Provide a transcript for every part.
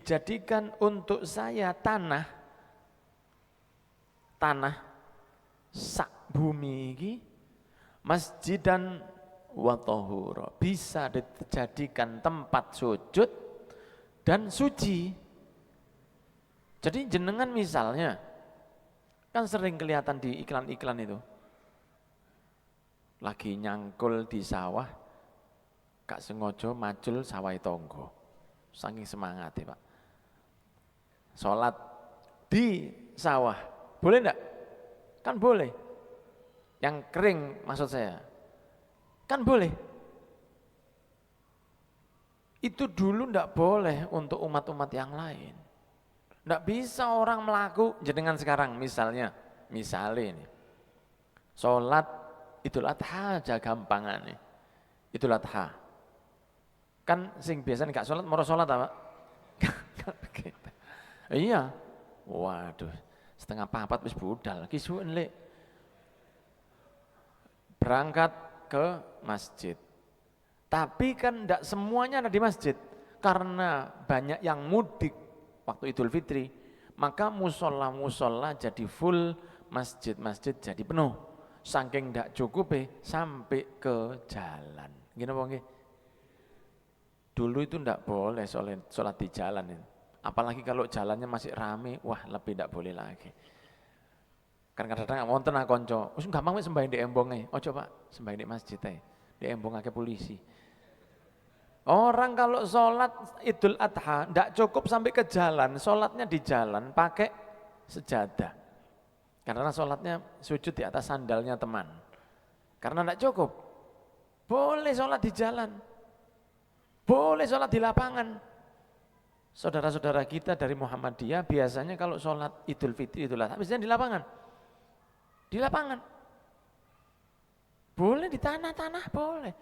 dijadikan untuk saya tanah sak bumi ini masjidan wa tahura, bisa dijadikan tempat sujud dan suci. Jadi jenengan misalnya kan sering kelihatan di iklan-iklan itu lagi nyangkul di sawah, gak sengaja macul sawah tonggo, saking semangat ya Pak. Sholat di sawah, boleh enggak? Kan boleh. Yang kering maksud saya, kan boleh. Itu dulu enggak boleh untuk umat-umat yang lain. Enggak bisa orang melaku, jenengan sekarang misalnya ini, sholat Idul Adha aja gampangan nih, Idul Adha. Kan sing biasanya enggak sholat, mau sholat apa? Iya, waduh, setengah papat wis budal, kisuun lek. Berangkat ke masjid. Tapi kan tidak semuanya ada di masjid. Karena banyak yang mudik waktu Idul Fitri, maka musola-musola jadi full, masjid-masjid jadi penuh. Saking tidak cukup sampai ke jalan. Gini apa nggih? Dulu itu tidak boleh sholat di jalan. Apalagi kalau jalannya masih rame, wah lebih tidak boleh lagi. Kan kadang-kadang wonten kanca, wis gampang wis sembahyang di embonge. Ojo Pak, sembahyang di masjid ae. Di embong akeh polisi. Orang kalau sholat Idul Adha tidak cukup sampai ke jalan, sholatnya di jalan pakai sejadah. Karena sholatnya sujud di atas sandalnya teman. Karena tidak cukup, boleh sholat di jalan, boleh sholat di lapangan. Saudara-saudara kita dari Muhammadiyah biasanya kalau sholat Idul Fitri, Idul Adha, biasanya di lapangan. Di lapangan. Boleh di tanah-tanah, boleh.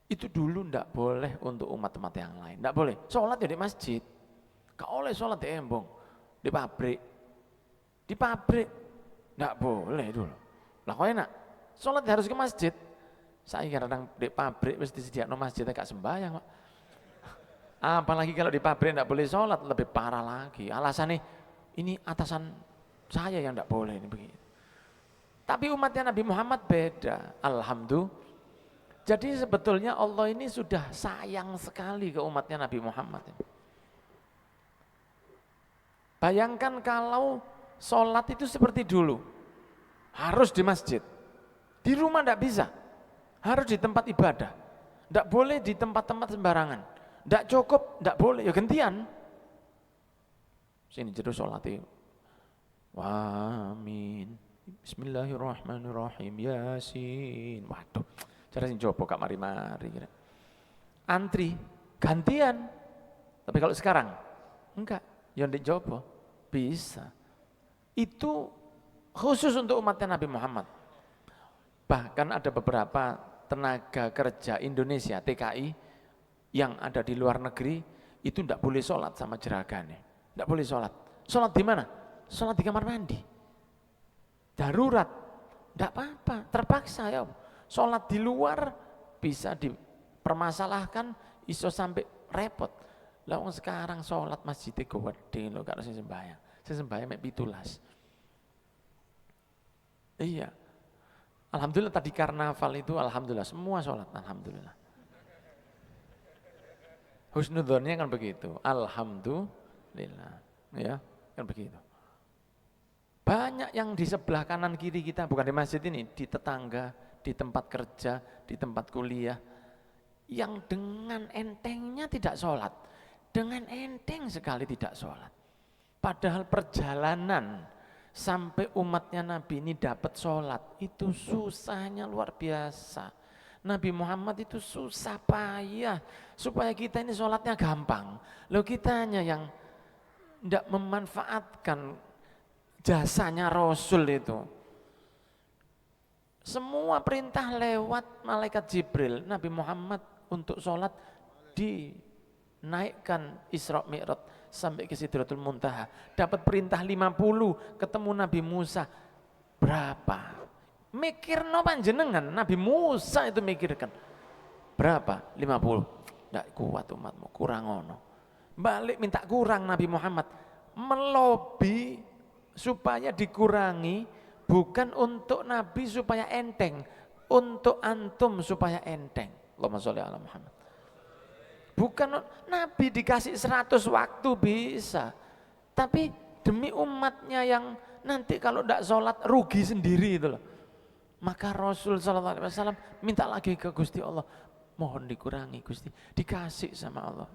Itu dulu ndak boleh untuk umat-umat yang lain. Ndak boleh. Sholat ya di masjid. Gak boleh sholat di embong, di pabrik. Di pabrik. Ndak boleh dulu. Lah kok enak? Sholat harus ke masjid. Saya kadang di pabrik wis disediakno masjid gak sembahyang, Pak. Apalagi kalau di pabrik ndak boleh sholat, lebih parah lagi. Alasannya ini atasan saya yang ndak boleh ini begitu. Tapi umatnya Nabi Muhammad beda, alhamdulillah. Jadi sebetulnya Allah ini sudah sayang sekali ke umatnya Nabi Muhammad. Bayangkan kalau sholat itu seperti dulu, harus di masjid. Di rumah tidak bisa, harus di tempat ibadah. Tidak boleh di tempat-tempat sembarangan. Tidak cukup, tidak boleh, ya gantian. Sini jadi sholat itu. Amin. Bismillahirrahmanirrahim. Yasin. Waduh, cara sing coba gak mari-mari. Antri, gantian. Tapi kalau sekarang, enggak. Yang dicoba, bisa. Itu khusus untuk umatnya Nabi Muhammad. Bahkan ada beberapa tenaga kerja Indonesia, TKI, yang ada di luar negeri, itu enggak boleh sholat sama jeragannya. Enggak boleh sholat. Sholat di mana? Sholat di kamar mandi. Darurat, enggak apa-apa, terpaksa ya. Sholat di luar bisa dipermasalahkan, iso sampai repot. Lah wong sekarang sholat masjid gede lho, gak harus sembahyang. Sembahyang mek 17. Iya. Alhamdulillah tadi karnaval itu alhamdulillah semua sholat, alhamdulillah. Husnudzonnya kan begitu, alhamdulillah, ya kan begitu. Banyak yang di sebelah kanan kiri kita, bukan di masjid ini, di tetangga, di tempat kerja, di tempat kuliah, yang dengan entengnya tidak sholat, dengan enteng sekali tidak sholat. Padahal perjalanan sampai umatnya Nabi ini dapat sholat, itu susahnya luar biasa. Nabi Muhammad itu susah payah, supaya kita ini sholatnya gampang. Loh kitanya yang tidak memanfaatkan jasanya Rasul itu. Semua perintah lewat malaikat Jibril. Nabi Muhammad untuk sholat dinaikkan Isra Mi'raj sampai ke Sidratul Muntaha. Dapat perintah 50, ketemu Nabi Musa. Berapa? Mikirno panjenengan, Nabi Musa itu mikirkan. Berapa? 50. Nggak kuat umatmu, kurang ono. balik minta kurang Nabi Muhammad. Melobi supaya dikurangi, bukan untuk Nabi supaya enteng, untuk antum supaya enteng. Allahumma sholli ala Muhammad. Bukan Nabi dikasih 100 waktu bisa, tapi demi umatnya yang nanti kalau tidak sholat rugi sendiri itu loh. Maka Rasul SAW minta lagi ke Gusti Allah, mohon dikurangi Gusti, dikasih sama Allah.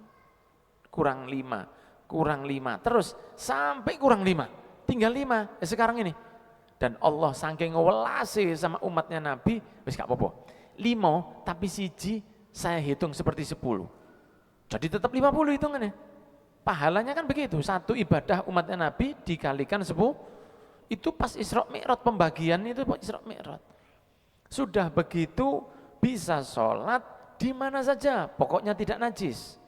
Kurang 5, terus sampai kurang 5, tinggal 5, sekarang ini. Dan Allah saking welase sama umatnya Nabi, wis gak apa-apa. 5 tapi siji saya hitung seperti 10. Jadi tetap 50 hitungannya. Pahalanya kan begitu, satu ibadah umatnya Nabi dikalikan 10, itu pas Isra Mi'raj, pembagian itu Isra Mi'raj. Sudah begitu bisa sholat di mana saja, pokoknya tidak najis.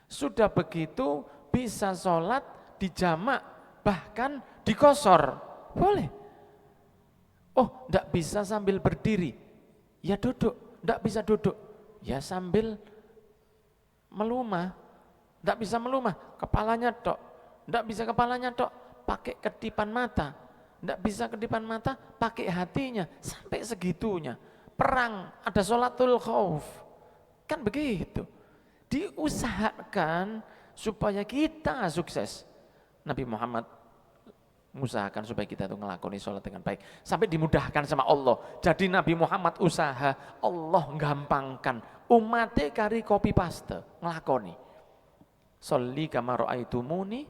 Sudah begitu bisa sholat di jamak, bahkan di qashar, boleh. Oh, enggak bisa sambil berdiri, ya duduk. Enggak bisa duduk, ya sambil melumah. Enggak bisa melumah, kepalanya tok. Enggak bisa kepalanya tok, pakai kedipan mata. Enggak bisa kedipan mata, pakai hatinya, sampai segitunya. Perang, ada sholatul khauf, kan begitu. Diusahakan supaya kita sukses. Nabi Muhammad mengusahakan supaya kita itu ngelakoni sholat dengan baik, sampai dimudahkan sama Allah. Jadi Nabi Muhammad usaha, Allah gampangkan. Umatnya kari copy paste, ngelakoni. Sholli kama ra'aitumuni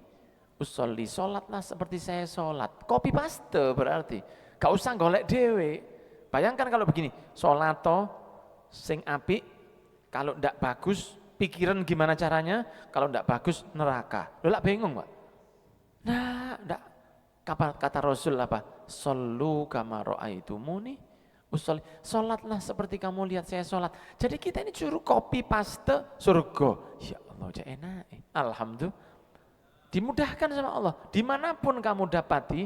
usolli, sholatlah seperti saya sholat. Copy paste berarti, gak usah golek dewe. Bayangkan kalau begini, sholato sing apik, kalau ndak bagus pikiran gimana caranya, kalau ndak bagus neraka. Lo lah bingung Pak? Nah, ndak. Kata Rasul apa? Shollu kama ra'aitumuni usolli, sholatlah seperti kamu lihat saya sholat. Jadi kita ini suruh copy paste surga. Ya Allah, aja enak. Alhamdulillah. Dimudahkan sama Allah. Dimanapun kamu dapati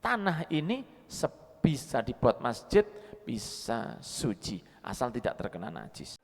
tanah ini bisa dibuat masjid, bisa suci, asal tidak terkena najis.